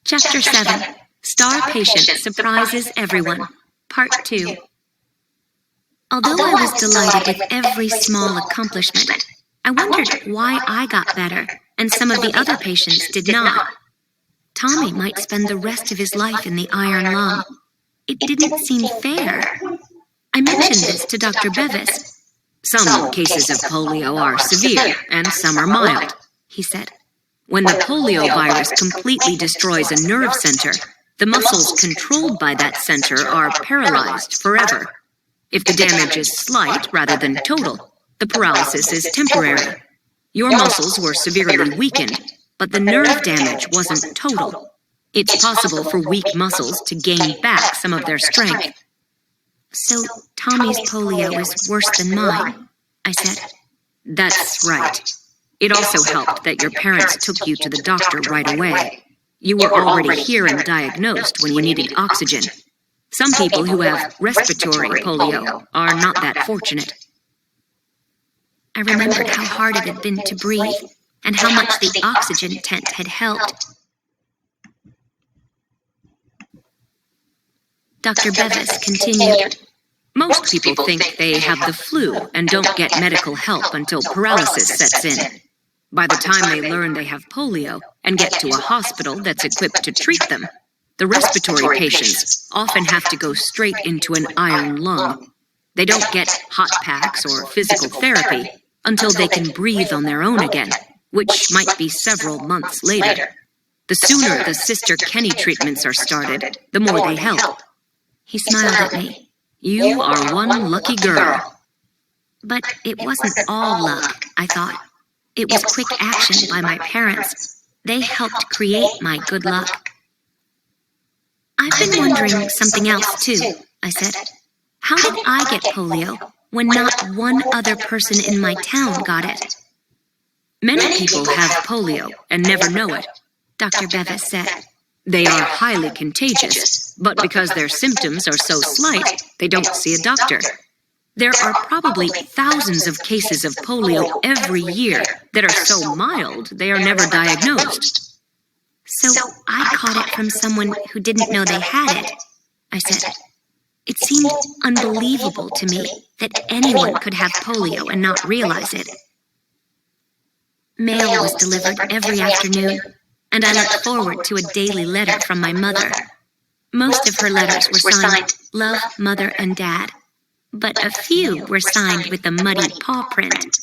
Chapter 7, Star Patient Surprises Everyone, Part 2. Although I was delighted with every small accomplishment, I wondered why I got better and some of the other patients did not. Tommy might spend the rest of his life in the iron lung. It didn't seem fair. I mentioned this to Dr. Bevis. Some cases of polio are severe and some are mild, he said. When the polio virus completely destroys a nerve center, the muscles controlled by that center are paralyzed forever. If the damage is slight rather than total, the paralysis is temporary. Your muscles were severely weakened, but the nerve damage wasn't total. It's possible for weak muscles to gain back some of their strength. So Tommy's polio is worse than mine, I said. That's right. It also helped that your parents took you to the doctor right away. You were already here and diagnosed when you needed oxygen. Some people who have respiratory polio are not that fortunate. I remembered how hard it had been to breathe and how much the oxygen tent had helped. Dr. Bevis continued. Most people think they have the flu and don't get medical help until paralysis sets in. By the time they learn they have polio and get to a hospital that's equipped to treat them, the respiratory patients often have to go straight into an iron lung. They don't get hot packs or physical therapy until they can breathe on their own again, which might be several months later. The sooner the Sister Kenny treatments are started, the more they help. He smiled at me. You are one lucky girl. But it wasn't all luck, I thought. It was quick action by my parents. They helped create my good luck. I've been wondering something else, too, I said. How did I get polio when not one other person in my town got it? Many people have polio and never know it, Dr. Bevis said. They are highly contagious, but because their symptoms are so slight, they don't see a doctor. There are probably thousands of cases of polio every year that are so mild they are never diagnosed. So I caught it from someone who didn't know they had it, I said. It seemed unbelievable to me that anyone could have polio and not realize it. Mail was delivered every afternoon, and I looked forward to a daily letter from my mother. Most of her letters were signed, Love, Mother, and Dad, but a few were signed with the muddy paw print.